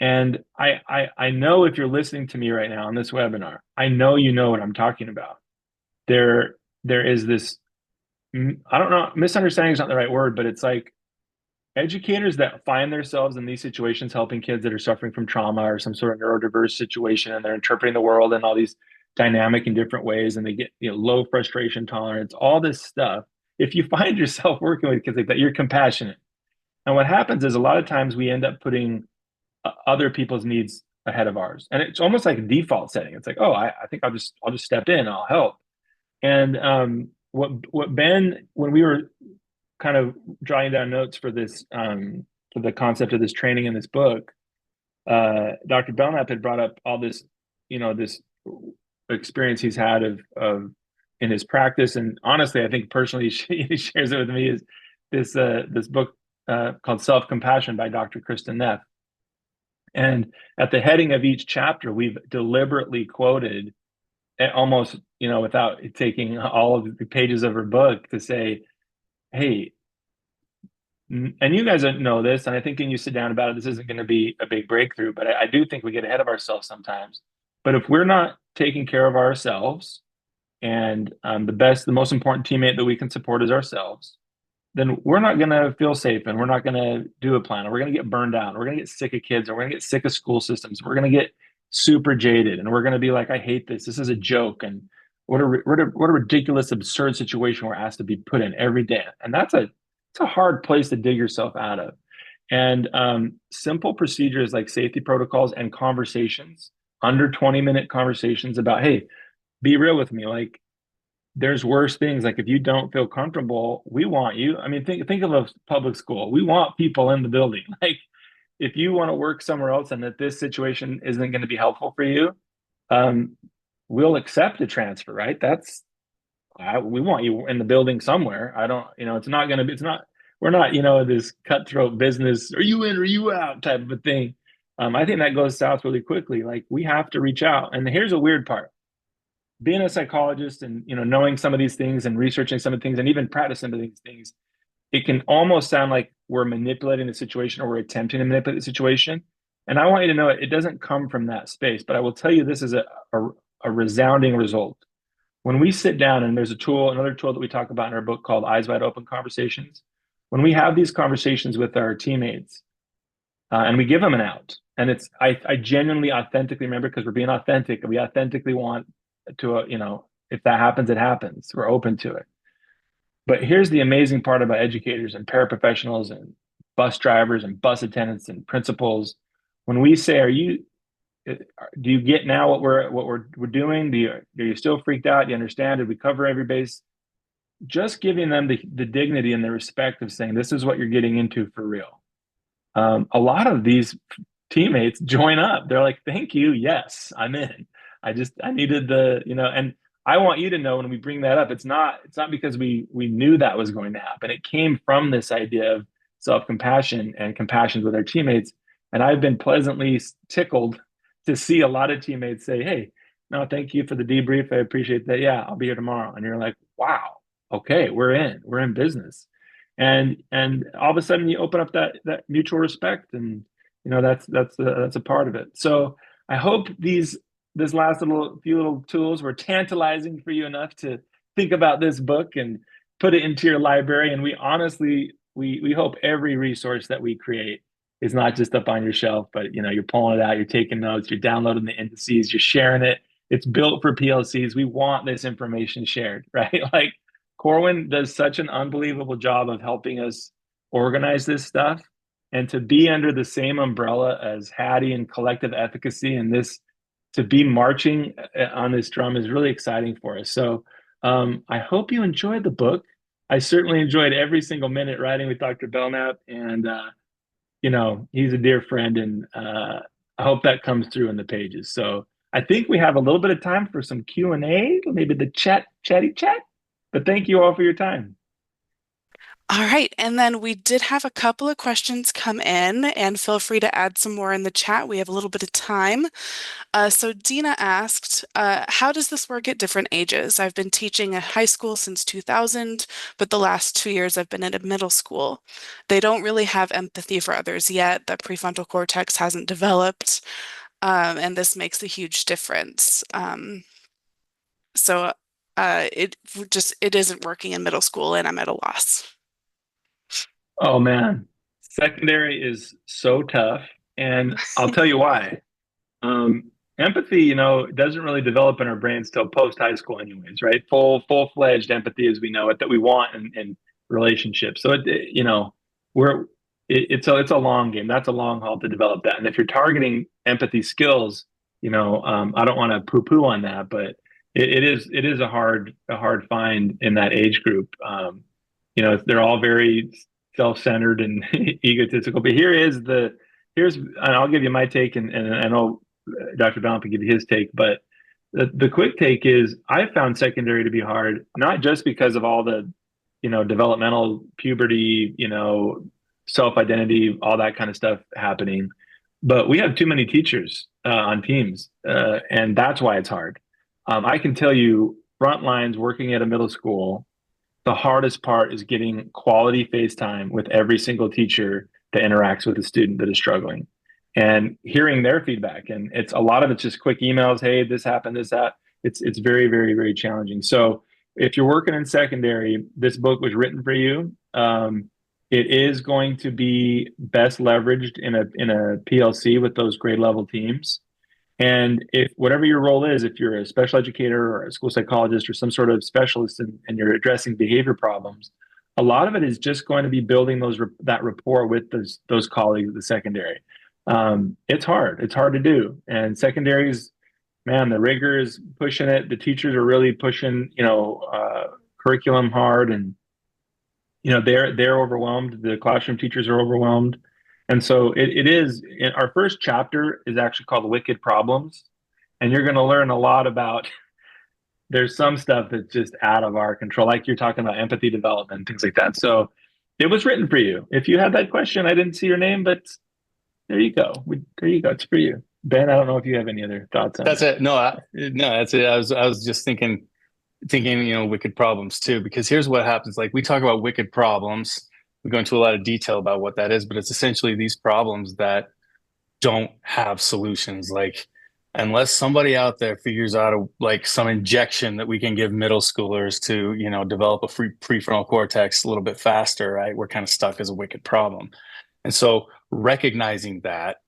And I know if you're listening to me right now on this webinar, I know you know what I'm talking about. There is this, I don't know, misunderstanding is not the right word, but it's like educators that find themselves in these situations helping kids that are suffering from trauma or some sort of neurodiverse situation, and they're interpreting the world in all these dynamic and different ways, and they get low frustration tolerance, all this stuff. If you find yourself working with kids like that, you're compassionate. And what happens is a lot of times we end up putting other people's needs ahead of ours, and it's almost like a default setting. It's like, oh, I think I'll just step in, I'll help. And what Ben, when we were kind of drawing down notes for this, for the concept of this training in this book, Dr. Belnap had brought up all this, this experience he's had of in his practice. And honestly, I think personally, he shares it with me, is this book called Self-Compassion by Dr. Kristen Neff. And at the heading of each chapter, we've deliberately quoted, almost, without taking all of the pages of her book, to say, hey, and you guys know this, and I think when you sit down about it, this isn't going to be a big breakthrough, but I do think we get ahead of ourselves sometimes. But if we're not taking care of ourselves, and the most important teammate that we can support is ourselves, then we're not going to feel safe, and we're not going to do a plan, and we're going to get burned out, and we're going to get sick of kids, and we're going to get sick of school systems. We're going to get super jaded, and we're going to be like, I hate this. This is a joke. And what a ridiculous, absurd situation we're asked to be put in every day. And it's a hard place to dig yourself out of. And simple procedures like safety protocols and conversations, under 20-minute conversations about, hey, be real with me. Like, there's worse things. Like, if you don't feel comfortable, we want you. I mean, think of a public school. We want people in the building. Like, if you want to work somewhere else and that this situation isn't going to be helpful for you, we'll accept a transfer, right? We want you in the building somewhere. We're not, this cutthroat business, are you in or are you out type of a thing. I think that goes south really quickly. Like, we have to reach out. And here's a weird part. Being a psychologist and, knowing some of these things and researching some of the things and even practicing some of these things, it can almost sound like we're manipulating the situation, or we're attempting to manipulate the situation. And I want you to know it doesn't come from that space, but I will tell you, this is a resounding result. When we sit down, and there's another tool that we talk about in our book called Eyes Wide Open Conversations. When we have these conversations with our teammates, and we give them an out, and I genuinely, authentically, remember, because we're being authentic, we authentically want to, if that happens, it happens. We're open to it. But here's the amazing part about educators and paraprofessionals and bus drivers and bus attendants and principals. When we say, do you get now what we're doing? Are you still freaked out? Do you understand? Did we cover every base? just giving them the dignity and the respect of saying, this is what you're getting into for real. A lot of these teammates join up. They're like, thank you. Yes, I'm in. I needed the, and I want you to know when we bring that up, it's not because we knew that was going to happen. It came from this idea of self-compassion and compassion with our teammates. And I've been pleasantly tickled to see a lot of teammates say, hey, no, thank you for the debrief. I appreciate that. Yeah, I'll be here tomorrow. And you're like, wow, okay, we're in business. And all of a sudden you open up that mutual respect, and that's a part of it. So I hope this last few little tools were tantalizing for you enough to think about this book and put it into your library. And we honestly, we hope every resource that we create is not just up on your shelf, but you're pulling it out, you're taking notes, you're downloading the indices, you're sharing it. It's built for PLCs. We want this information shared, right? Like Corwin does such an unbelievable job of helping us organize this stuff, and to be under the same umbrella as Hattie and collective efficacy, and this to be marching on this drum is really exciting for us. So I hope you enjoyed the book. I certainly enjoyed every single minute writing with Dr. Belnap, and he's a dear friend, and I hope that comes through in the pages. So I think we have a little bit of time for some Q&A, maybe the chatty chat. But thank you all for your time. All right, and then we did have a couple of questions come in, and feel free to add some more in the chat. We have a little bit of time. So Dina asked, how does this work at different ages? I've been teaching at high school since 2000, but the last 2 years I've been at a middle school. They don't really have empathy for others yet. The prefrontal cortex hasn't developed, and this makes a huge difference. So it isn't working in middle school, and I'm at a loss. Oh man, secondary is so tough, and I'll tell you why. Empathy, doesn't really develop in our brains till post high school, anyways, right? Full-fledged empathy as we know it, that we want in relationships. So it's a long game. That's a long haul to develop that. And if you're targeting empathy skills, I don't want to poo-poo on that, but it is a hard find in that age group. They're all very self-centered and egotistical. But and I'll give you my take, and I know Dr. Belnap can give you his take, but the quick take is I found secondary to be hard, not just because of all the, developmental puberty, self-identity, all that kind of stuff happening, but we have too many teachers on teams, and that's why it's hard. I can tell you, front lines working at a middle school, the hardest part is getting quality face time with every single teacher that interacts with a student that is struggling, and hearing their feedback. And a lot of it's just quick emails. Hey, this happened, this, that. It's very, very, very challenging. So if you're working in secondary, this book was written for you. It is going to be best leveraged in a PLC with those grade level teams. And if whatever your role is, if you're a special educator or a school psychologist or some sort of specialist and you're addressing behavior problems, a lot of it is just going to be building that rapport with those colleagues at the secondary. It's hard. It's hard to do. And secondaries, man, the rigor is pushing it. The teachers are really pushing, curriculum hard, and they're overwhelmed. The classroom teachers are overwhelmed. And so it is, our first chapter is actually called Wicked Problems. And you're going to learn a lot about, there's some stuff that's just out of our control, like you're talking about empathy development, things like that. So it was written for you. If you had that question, I didn't see your name, but there you go. There you go. It's for you. Ben, I don't know if you have any other thoughts on that. That's it. No, that's it. I was just thinking, wicked problems too, because here's what happens. Like, we talk about wicked problems. We go into a lot of detail about what that is, but it's essentially these problems that don't have solutions. Like, unless somebody out there figures out some injection that we can give middle schoolers to, develop a prefrontal cortex a little bit faster, right? We're kind of stuck as a wicked problem. And so recognizing that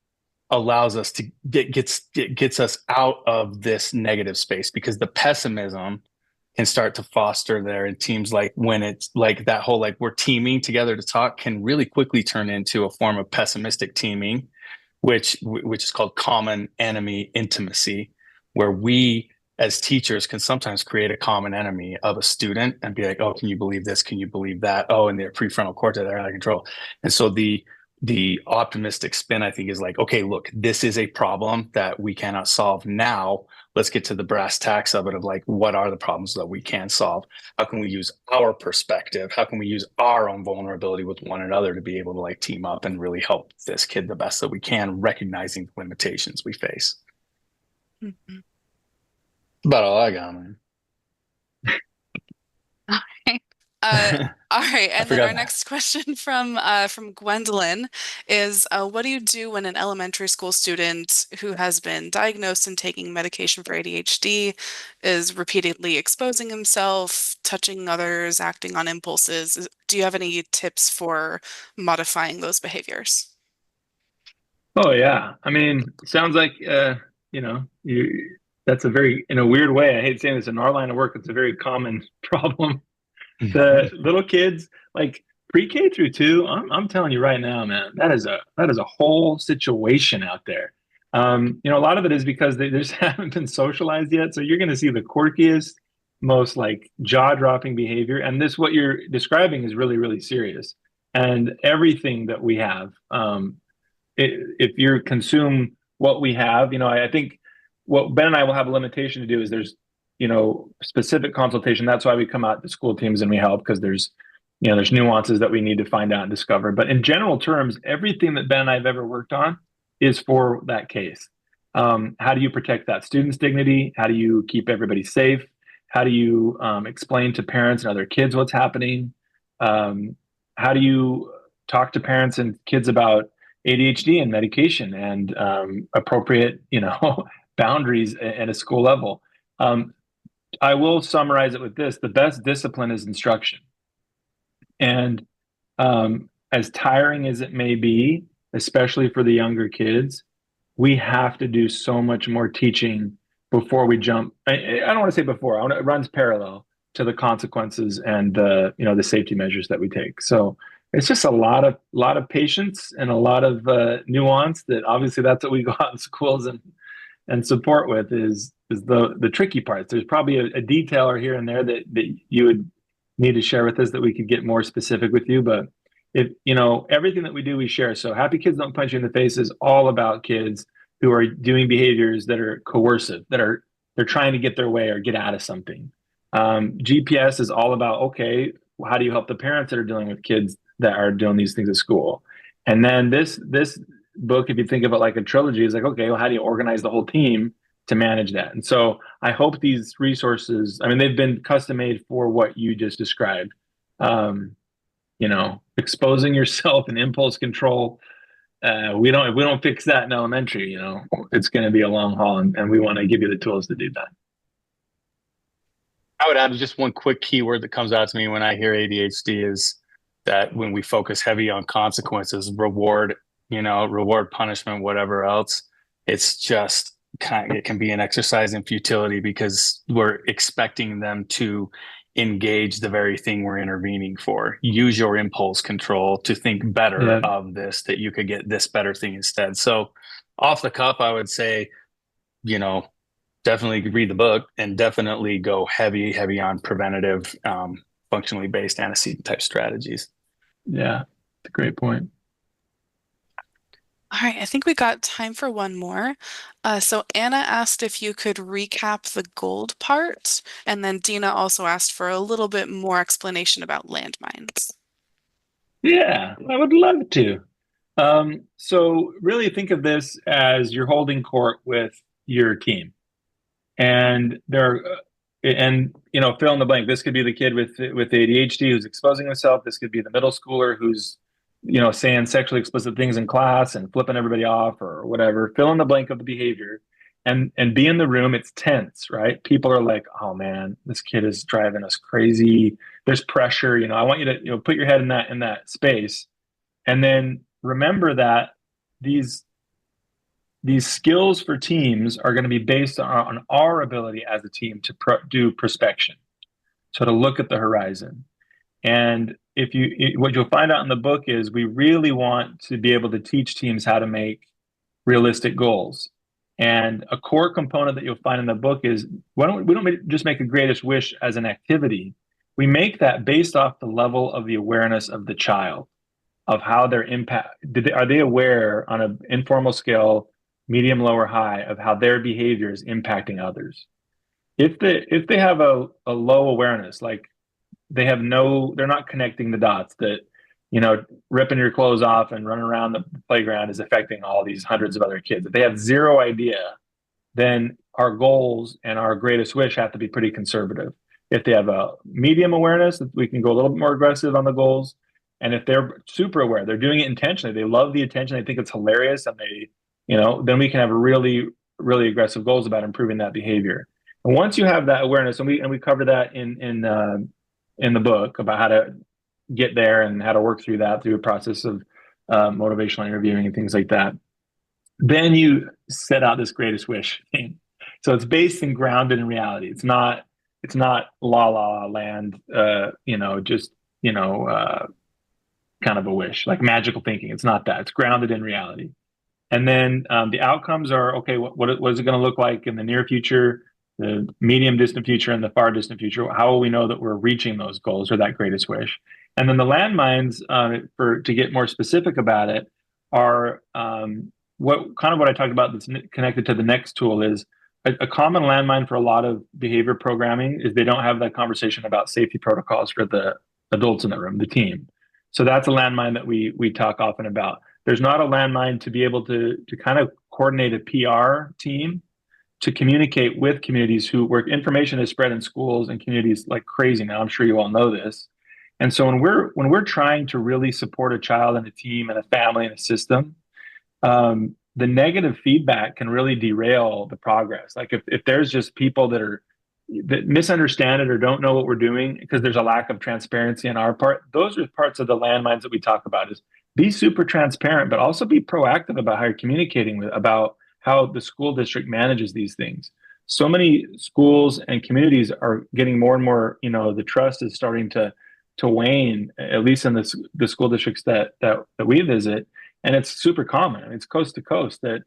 allows us to gets us out of this negative space, because the pessimism can start to foster there in teams. Like, when it's like that whole, like, we're teaming together to talk, can really quickly turn into a form of pessimistic teaming, which is called common enemy intimacy, where we as teachers can sometimes create a common enemy of a student and be like, oh, can you believe this? Can you believe that? Oh, and their prefrontal cortex are out of control. And so the optimistic spin, I think, is like, okay, look, this is a problem that we cannot solve now. Let's get to the brass tacks of it, of like, what are the problems that we can solve? How can we use our perspective? How can we use our own vulnerability with one another to be able to like team up and really help this kid the best that we can, recognizing the limitations we face? Mhm. About all I got, man. All right, and then forgot our that. next question from Gwendolyn is, what do you do when an elementary school student who has been diagnosed and taking medication for ADHD is repeatedly exposing himself, touching others, acting on impulses? Do you have any tips for modifying those behaviors? Oh yeah. I mean, sounds like you know, that's a very, in a weird way, I hate saying this, in our line of work, it's a very common problem. The little kids, like pre-K through two, I'm telling you right now, man, that is a whole situation out there. A lot of it is because they just haven't been socialized yet. So you're going to see the quirkiest, most like jaw-dropping behavior, and this what you're describing is really, really serious. And everything that we have, if you consume what we have, I think what Ben and I will have a limitation to do is there's, specific consultation. That's why we come out to school teams and we help, because there's nuances that we need to find out and discover. But in general terms, everything that Ben and I have ever worked on is for that case. How do you protect that student's dignity? How do you keep everybody safe? How do you explain to parents and other kids what's happening? How do you talk to parents and kids about ADHD and medication and appropriate, boundaries at a school level? I will summarize it with this: the best discipline is instruction. And as tiring as it may be, especially for the younger kids, we have to do so much more teaching before we jump. I don't want to say before. It runs parallel to the consequences and the safety measures that we take. So it's just a lot of patience and a lot of nuance. That obviously that's what we go out in schools and support with is the tricky parts. There's probably a detailer here and there that you would need to share with us that we could get more specific with you. But if everything that we do, we share. So Happy Kids Don't Punch You in the Face is all about kids who are doing behaviors that are coercive, they're trying to get their way or get out of something. GPS is all about, okay, how do you help the parents that are dealing with kids that are doing these things at school? And then this book, if you think of it like a trilogy, is like, okay, well, how do you organize the whole team to manage that? And so I hope these resources, I mean, they've been custom made for what you just described. Exposing yourself and impulse control. If we don't fix that in elementary, it's going to be a long haul, and we want to give you the tools to do that. I would add just one quick keyword that comes out to me when I hear ADHD is that when we focus heavy on consequences, reward, punishment, whatever else, it's just it can be an exercise in futility because we're expecting them to engage the very thing we're intervening for. Use your impulse control to think better of this, that you could get this better thing instead. So off the cuff, I would say, definitely read the book and definitely go heavy on preventative, functionally based antecedent type strategies. Yeah, it's a great point. All right, I think we got time for one more. So Anna asked if you could recap the gold part, and then Dina also asked for a little bit more explanation about landmines. Yeah, I would love to. So really think of this as you're holding court with your team. And fill in the blank. This could be the kid with ADHD who's exposing himself. This could be the middle schooler who's, saying sexually explicit things in class and flipping everybody off or whatever. Fill in the blank of the behavior, and be in the room. It's tense, right? People are like, "Oh man, this kid is driving us crazy." There's pressure. I want you to, put your head in that space, and then remember that these skills for teams are going to be based on our ability as a team to do prospection, so to look at the horizon. And what you'll find out in the book is we really want to be able to teach teams how to make realistic goals. And a core component that you'll find in the book is we don't just make a greatest wish as an activity. We make that based off the level of the awareness of the child, of how their impact, are they aware on an informal scale, medium, low, or high, of how their behavior is impacting others. If they have a low awareness, like they're not connecting the dots that, ripping your clothes off and running around the playground is affecting all these hundreds of other kids. If they have zero idea, then our goals and our greatest wish have to be pretty conservative. If they have a medium awareness, we can go a little bit more aggressive on the goals. And if they're super aware, they're doing it intentionally, they love the attention, they think it's hilarious, and then we can have really, really aggressive goals about improving that behavior. And once you have that awareness, and we cover that in the book about how to get there and how to work through that through a process of motivational interviewing and things like that. Then you set out this greatest wish thing. So it's based and grounded in reality. It's not la la land, kind of a wish, like magical thinking. It's not that. It's grounded in reality. And then the outcomes are, okay, what is it going to look like in the near future, the medium distant future, and the far distant future? How will we know that we're reaching those goals or that greatest wish? And then the landmines, to get more specific about it, are what I talked about that's connected to the next tool is a common landmine for a lot of behavior programming is they don't have that conversation about safety protocols for the adults in the room, the team. So that's a landmine that we talk often about. There's not a landmine to be able to kind of coordinate a PR team to communicate with communities where information is spread in schools and communities like crazy now. I'm sure you all know this. And so when we're trying to really support a child and a team and a family and a system, the negative feedback can really derail the progress. Like if there's just people that misunderstand it or don't know what we're doing because there's a lack of transparency on our part, those are parts of the landmines that we talk about. Is be super transparent, but also be proactive about how you're communicating about how the school district manages these things. So many schools and communities are getting more and more, the trust is starting to wane, at least in the school districts that we visit. And it's super common. It's coast to coast that,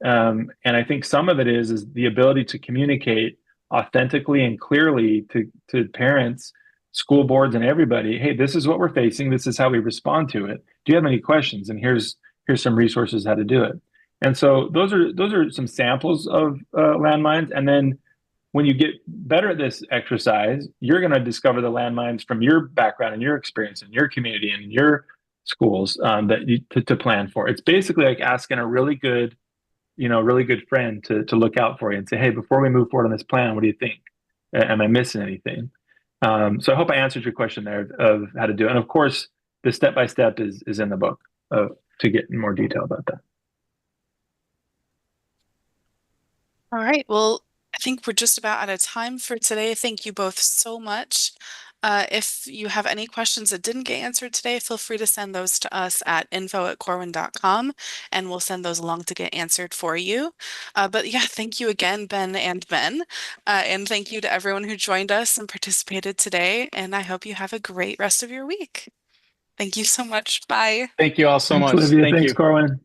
and I think some of it is the ability to communicate authentically and clearly to parents, school boards, and everybody. Hey, this is what we're facing. This is how we respond to it. Do you have any questions? And here's some resources how to do it. And so those are some samples of landmines. And then when you get better at this exercise, you're going to discover the landmines from your background and your experience in your community and your schools that you to plan for. It's basically like asking a really good friend to look out for you and say, hey, before we move forward on this plan, what do you think? Am I missing anything? So I hope I answered your question there of how to do it. And of course, the step-by-step is in the book to get in more detail about that. All right. Well, I think we're just about out of time for today. Thank you both so much. If you have any questions that didn't get answered today, feel free to send those to us at info@corwin.com, and we'll send those along to get answered for you. But yeah, thank you again, Ben and Ben. And thank you to everyone who joined us and participated today. And I hope you have a great rest of your week. Thank you so much. Bye. Thank you all so Thanks, much. Olivia. Thank Thanks, you. Corwin.